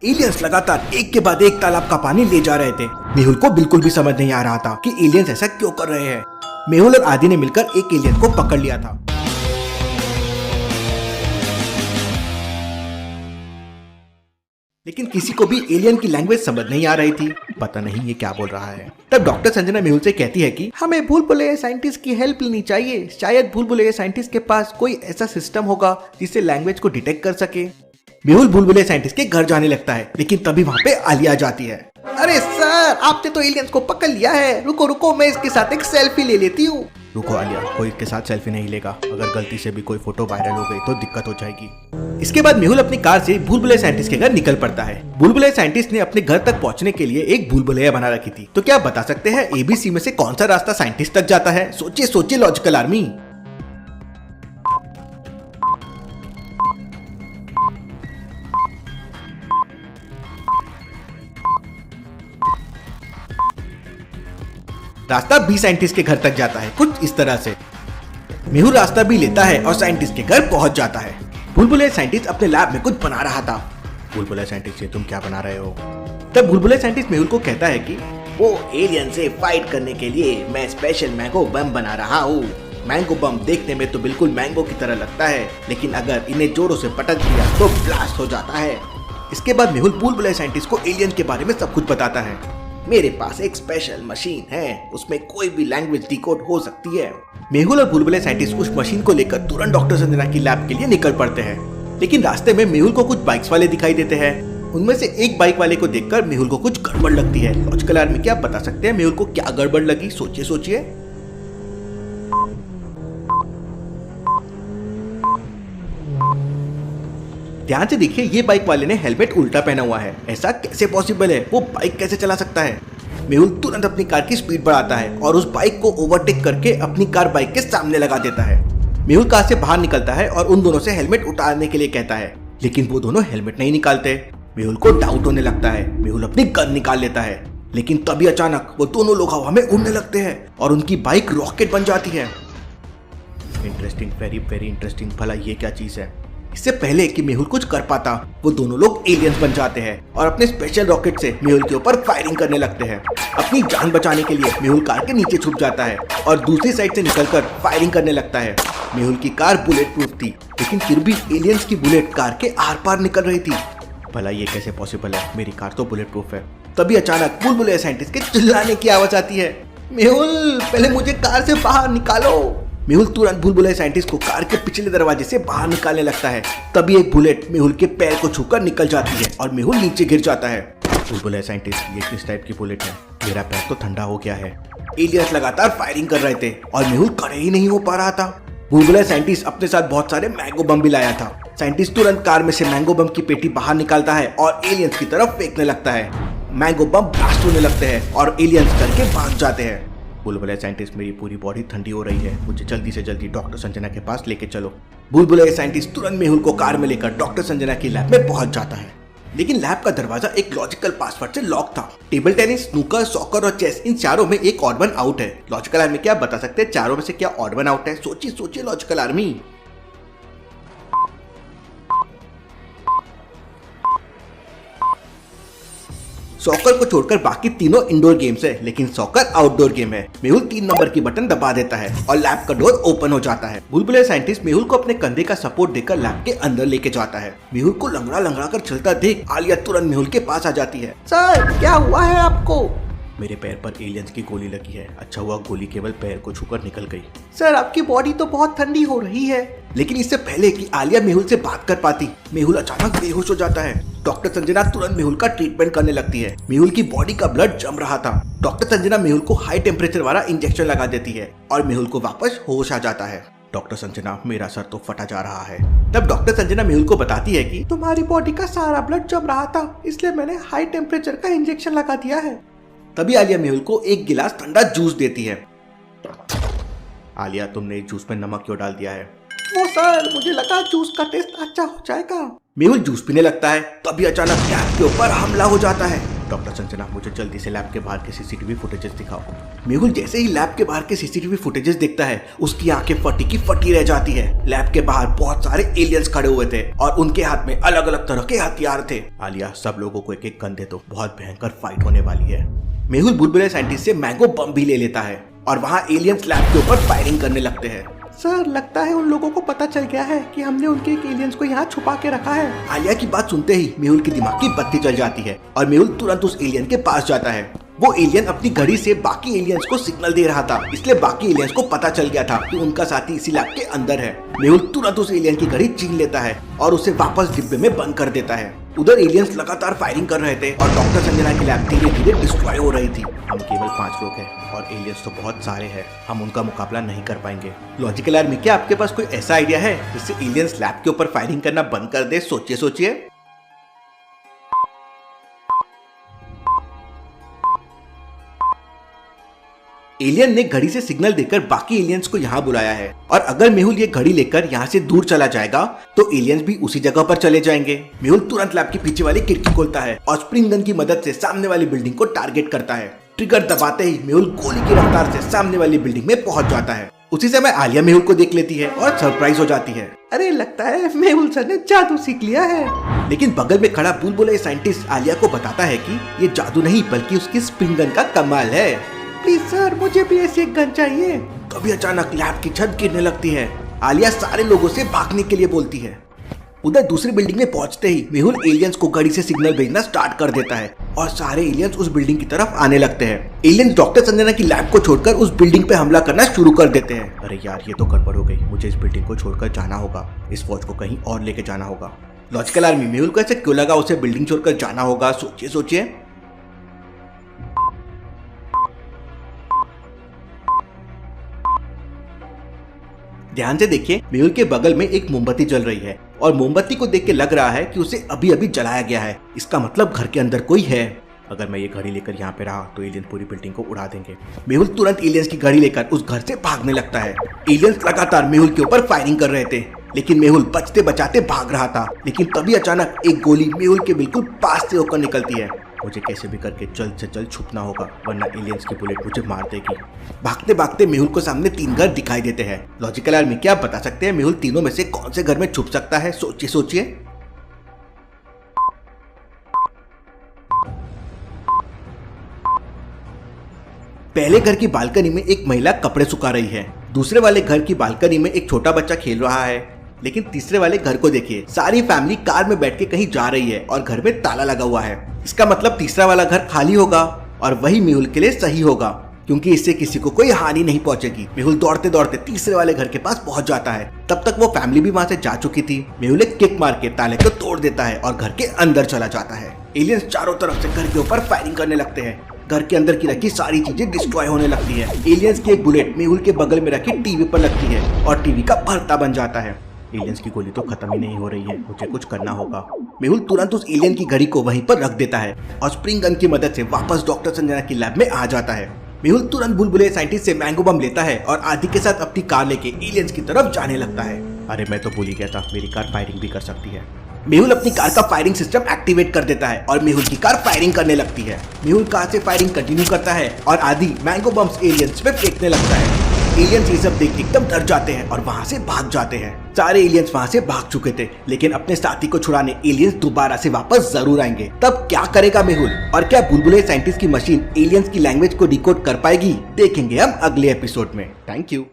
Aliens लगातार एक के बाद एक तालाब का पानी ले जा रहे थे। मेहुल को बिल्कुल भी समझ नहीं आ रहा था कि एलियंस ऐसा क्यों कर रहे हैं। मेहुल और आदि ने मिलकर एक एलियन को पकड़ लिया था। लेकिन किसी को भी एलियन की लैंग्वेज समझ नहीं आ रही थी। पता नहीं ये क्या बोल रहा है। तब डॉक्टर संजना मेहुल से कहती है कि हमें भूल भुलैया साइंटिस्ट की हेल्प लेनी चाहिए। शायद भूल भुलैया साइंटिस्ट के पास कोई ऐसा सिस्टम होगा जिससे लैंग्वेज को डिटेक्ट कर सके। मेहुल भूल भुलैया साइंटिस्ट के घर जाने लगता है, लेकिन तभी वहाँ पे आलिया जाती है। अरे सर, आपने तो एलियंस को पकड़ लिया है। रुको रुको, मैं इसके साथ एक सेल्फी ले लेती हूँ। रुको आलिया, कोई इसके साथ सेल्फी नहीं लेगा। अगर गलती से भी कोई फोटो वायरल हो गई तो दिक्कत हो जाएगी। इसके बाद मेहुल अपनी कार से भूल भुलैया साइंटिस्ट के घर निकल पड़ता है। भूल भुलैया साइंटिस्ट ने अपने घर तक पहुंचने के लिए एक भूल भुलैया बना रखी थी। तो क्या आप बता सकते हैं ABC में से कौन सा रास्ता साइंटिस्ट तक जाता है? सोचिए सोचिए लॉजिकल आर्मी। रास्ता बी साइंटिस्ट के घर तक जाता है, कुछ इस तरह से। मेहुल रास्ता भी लेता है और साइंटिस्ट के घर पहुंच जाता है। भूल भुलैया साइंटिस्ट अपने लैब में कुछ बना रहा था। भूल भुलैया साइंटिस्ट से तुम क्या बना रहे हो? तब भूल भुलैया साइंटिस्ट मेहुल को कहता है कि वो एलियन से फाइट करने के लिए मैं स्पेशल मैंगो बम बना रहा हूँ। मैंगो बम देखने में तो बिल्कुल मैंगो की तरह लगता है, लेकिन अगर इन्हें जोरों से पटक दिया तो ब्लास्ट हो जाता है। इसके बाद मेहुल भूल भुलैया साइंटिस्ट को एलियन के बारे में सब कुछ बताता है। मेरे पास एक स्पेशल मशीन है, उसमें कोई भी लैंग्वेज डिकोड हो सकती है। मेहुल और भूल भुलैया साइंटिस्ट उस मशीन को लेकर तुरंत डॉक्टर संजना की लैब के लिए निकल पड़ते हैं। लेकिन रास्ते में मेहुल को कुछ बाइक्स वाले दिखाई देते हैं। उनमें से एक बाइक वाले को देखकर मेहुल को कुछ गड़बड़ लगती है। लॉजिकल आर्मी, क्या आप बता सकते हैं मेहुल को क्या गड़बड़ लगी? सोचिए सोचिए। ध्यान से देखिए, ये बाइक वाले ने हेलमेट उल्टा पहना हुआ है। ऐसा कैसे पॉसिबल है? वो बाइक कैसे चला सकता है? मेहुल तुरंत अपनी कार की स्पीड बढ़ाता है और उस बाइक को ओवरटेक करके अपनी कार बाइक के सामने लगा देता है। मेहुल कार से बाहर निकलता है और उन दोनों से हेलमेट उतारने के लिए कहता है, लेकिन वो दोनों हेलमेट नहीं निकालते। मेहुल को डाउट होने लगता है। मेहुल अपनी गन निकाल लेता है, लेकिन तभी अचानक वो दोनों लोग हवा में उड़ने लगते हैं और उनकी बाइक रॉकेट बन जाती है। Interesting, very very interesting. भला ये क्या चीज है? इससे पहले कि मेहुल कुछ कर पाता, वो दोनों लोग एलियंस बन जाते हैं और अपने स्पेशल रॉकेट से मेहुल के ऊपर फायरिंग करने लगते हैं। अपनी जान बचाने के लिए मेहुल कार के नीचे छुप जाता है और दूसरी साइड से निकलकर फायरिंग करने लगता है। मेहुल की कार बुलेट प्रूफ थी, लेकिन फिर भी एलियंस की बुलेट कार के आर पार निकल रही थी। भला ये कैसे पॉसिबल है? मेरी कार तो बुलेट प्रूफ है। तभी अचानक भूल भुलैया साइंटिस्ट के चिल्लाने की आवाज आती है, मेहुल पहले मुझे कार से बाहर निकालो। मेहुल तुरंत भूल भुलैया साइंटिस्ट को कार के पिछले दरवाजे से बाहर निकालने लगता है। तभी एक बुलेट मेहुल के पैर को छूकर निकल जाती है और मेहुल नीचे गिर जाता है। भूल भुलैया साइंटिस्ट, ये किस टाइप की बुलेट है? मेरा पैर तो ठंडा हो गया है। एलियंस लगातार फायरिंग कर रहे थे और मेहुल खड़े ही नहीं हो पा रहा था। भूल भुलैया साइंटिस्ट अपने साथ बहुत सारे मैंगो बम भी लाया था। साइंटिस्ट तुरंत कार में से मैंगो बम की पेटी बाहर निकालता है और एलियंस की तरफ फेंकने लगता है। मैंगो बम ब्लास्ट होने लगते हैं और एलियंस करके भाग जाते हैं। भूल भुलैया साइंटिस्ट, मेरी पूरी बॉडी ठंडी हो रही है, मुझे जल्दी से जल्दी डॉक्टर संजना के पास लेके चलो। भूल भुलैया साइंटिस्ट तुरंत मेहुल को कार में लेकर डॉक्टर संजना की लैब में पहुंच जाता है। लेकिन लैब का दरवाजा एक लॉजिकल पासवर्ड से लॉक था। टेबल टेनिस, स्नूकर, सॉकर और चेस, इन चारों में एक ऑड वन आउट है। लॉजिकल आर्मी, क्या आप बता सकते हैं चारों में से क्या ऑड वन आउट है? सोचिए सोचिए लॉजिकल आर्मी। सॉकर को छोड़कर बाकी तीनों इंडोर गेम्स है, लेकिन सॉकर आउटडोर गेम है। मेहुल 3 नंबर की बटन दबा देता है और लैब का डोर ओपन हो जाता है। भूल भुलैया साइंटिस्ट मेहुल को अपने कंधे का सपोर्ट देकर लैब के अंदर लेके जाता है। मेहुल को लंगड़ा लंगड़ा कर चलता देख आलिया तुरंत मेहुल के पास आ जाती है। सर, क्या हुआ है आपको? मेरे पैर पर एलियंस की गोली लगी है। अच्छा हुआ गोली केवल पैर को छूकर निकल गई। सर, आपकी बॉडी तो बहुत ठंडी हो रही है। लेकिन इससे पहले कि आलिया मेहुल से बात कर पाती, मेहुल अचानक बेहोश हो जाता है। डॉक्टर संजना तुरंत मेहुल का ट्रीटमेंट करने लगती है। मेहुल की बॉडी का ब्लड जम रहा था। डॉक्टर संजना मेहुल को हाई टेम्परेचर वाला इंजेक्शन लगा देती है और मेहुल को वापस होश आ जाता है। डॉक्टर संजना, मेरा सर तो फटा जा रहा है। तब डॉक्टर संजना मेहुल को बताती है कि तुम्हारी बॉडी का सारा ब्लड जम रहा था, इसलिए मैंने हाई टेम्परेचर का इंजेक्शन लगा दिया है। तभी आलिया मेहुल को एक गिलास ठंडा जूस देती है। आलिया, तुमने जूस में नमक क्यों डाल दिया है? वो सर, मुझे लगा जूस का टेस्ट अच्छा हो जाएगा। मेहुल जूस पीने लगता है। तभी अचानक लैब के ऊपर हमला हो जाता है। डॉक्टर संजना, मुझे जल्दी से लैब के बाहर के सीसीटीवी फुटेजेस दिखाओ। मेहुल जैसे ही लैब के बाहर के सीसीटीवी फुटेजेस देखता है, उसकी आंखें फटी की फटी रह जाती है। लैब के बाहर बहुत सारे एलियंस खड़े हुए थे और उनके हाथ में अलग अलग तरह के हथियार थे। आलिया, सब लोगों को एक एक गन दे दो, बहुत भयंकर फाइट होने वाली है। मेहुल बुलबुले साइंटिस्ट से मैंगो बम भी ले लेता है और वहाँ एलियंस लैब के ऊपर फायरिंग करने लगते हैं। सर, लगता है उन लोगों को पता चल गया है कि हमने उनके एक एलियंस को यहाँ छुपा के रखा है। आलिया की बात सुनते ही मेहुल के दिमाग की बत्ती जल जाती है और मेहुल तुरंत उस एलियन के पास जाता है। वो एलियन अपनी घड़ी से बाकी एलियंस को सिग्नल दे रहा था, इसलिए बाकी एलियंस को पता चल गया था कि उनका साथी इसी लैब के अंदर है। मेहुल तुरंत उस एलियन की घड़ी छीन लेता है और उसे वापस डिब्बे में बंद कर देता है। उधर एलियंस लगातार फायरिंग कर रहे थे और डॉक्टर संजना की लैब धीरे धीरे डिस्ट्रॉय हो रही थी। हम केवल 5 लोग हैं और एलियंस तो बहुत सारे हैं, हम उनका मुकाबला नहीं कर पाएंगे। लॉजिकल आर्मी, क्या आपके पास कोई ऐसा आइडिया है जिससे एलियंस लैब के ऊपर फायरिंग करना बंद कर दे? सोचिए सोचिए। एलियन ने घड़ी से सिग्नल देकर बाकी एलियंस को यहाँ बुलाया है और अगर मेहुल ये घड़ी लेकर यहाँ से दूर चला जाएगा तो एलियंस भी उसी जगह पर चले जाएंगे। मेहुल तुरंत लैब के पीछे वाली खिड़की खोलता है और स्प्रिंग गन की मदद से सामने वाली बिल्डिंग को टारगेट करता है। ट्रिगर दबाते ही मेहुल गोली की रफ्तार से सामने वाली बिल्डिंग में पहुंच जाता है। उसी समय आलिया मेहुल को देख लेती है और सरप्राइज हो जाती है। अरे, लगता है मेहुल सर ने जादू सीख लिया है। लेकिन बगल में खड़ा बुलबुले साइंटिस्ट आलिया को बताता है कि ये जादू नहीं बल्कि उसकी स्प्रिंग गन का कमाल है। प्लीज सर, मुझे भी ऐसी एक गन चाहिए। तभी अचानक लैब की छत गिरने लगती है। आलिया सारे लोगों से भागने के लिए बोलती है। उधर दूसरी बिल्डिंग में पहुंचते ही मेहुल एलियंस को घड़ी से सिग्नल भेजना स्टार्ट कर देता है और सारे एलियंस उस बिल्डिंग की तरफ आने लगते हैं। एलियंस डॉक्टर संजना की लैब को छोड़कर उस बिल्डिंग पे हमला करना शुरू कर देते हैं। अरे यार, ये तो गड़बड़ हो गई, मुझे इस बिल्डिंग को छोड़कर जाना होगा, इस फौज को कहीं और लेके जाना होगा। लॉजिकल आर्मी, मेहुल को ऐसे क्यों लगा उसे बिल्डिंग छोड़कर जाना होगा? सोचिए सोचिए। ध्यान से देखिए, मेहुल के बगल में एक मोमबत्ती जल रही है और मोमबत्ती को देख के लग रहा है कि उसे अभी अभी जलाया गया है। इसका मतलब घर के अंदर कोई है। अगर मैं ये घड़ी लेकर यहाँ पे रहा तो एलियंस पूरी बिल्डिंग को उड़ा देंगे। मेहुल तुरंत एलियंस की घड़ी लेकर उस घर से भागने लगता है। एलियंस लगातार मेहुल के ऊपर फायरिंग कर रहे थे, लेकिन मेहुल बचते बचाते भाग रहा था। लेकिन तभी अचानक एक गोली मेहुल के बिल्कुल पास से होकर निकलती है। मुझे कैसे भी करके जल्द से जल्द छुपना होगा, वरना एलियंस की बुलेट मुझे मार देगी। भागते भागते मेहुल को सामने 3 घर दिखाई देते हैं। लॉजिकल आर्मी, क्या आप बता सकते हैं मेहुल तीनों में से कौन से घर में छुप सकता है? सोचिए सोचिए। पहले घर की बालकनी में एक महिला कपड़े सुखा रही है। दूसरे वाले घर की बालकनी में एक छोटा बच्चा खेल रहा है। लेकिन तीसरे वाले घर को देखिए, सारी फैमिली कार में बैठ के कहीं जा रही है और घर में ताला लगा हुआ है। इसका मतलब तीसरा वाला घर खाली होगा और वही मेहुल के लिए सही होगा, क्योंकि इससे किसी को कोई हानि नहीं पहुंचेगी। मेहुल दौड़ते दौड़ते तीसरे वाले घर के पास पहुंच जाता है। तब तक वो फैमिली भी वहां से जा चुकी थी। मेहुल एक किक मार के ताले को तोड़ देता है और घर के अंदर चला जाता है। एलियंस चारों तरफ से घर के ऊपर फायरिंग करने लगते हैं। घर के अंदर की रखी सारी चीजें डिस्ट्रॉय होने लगती है। एलियंस की एक बुलेट मेहुल के बगल में रखी टीवी पर लगती है और टीवी का भरता बन जाता है। एलियंस की गोली तो खत्म ही नहीं हो रही है, मुझे कुछ करना होगा। मेहुल तुरंत उस एलियन की घड़ी को वहीं पर रख देता है और स्प्रिंग गन की मदद से वापस डॉक्टर संजना की लैब में आ जाता है। मेहुल तुरंत बुलबुले साइंटिस्ट से मैंगो बम लेता है और आदि के साथ अपनी कार लेके एलियंस की तरफ जाने लगता है। अरे, मैं तो भूल ही गया था, मेरी कार फायरिंग भी कर सकती है। मेहुल अपनी कार का फायरिंग सिस्टम एक्टिवेट कर देता है और मेहुल की कार फायरिंग करने लगती है। मेहुल कार से फायरिंग कंटिन्यू करता है और आदि मैंगो बम्स एलियंस पे फेंकने लगता है। एलियंस ये सब देख एकदम डर जाते हैं और वहां से भाग जाते हैं। सारे एलियंस वहां से भाग चुके थे, लेकिन अपने साथी को छुड़ाने एलियंस दोबारा से वापस जरूर आएंगे। तब क्या करेगा मेहुल, और क्या बुलबुले साइंटिस्ट की मशीन एलियंस की लैंग्वेज को डिकोड कर पाएगी? देखेंगे हम अगले एपिसोड में। Thank you.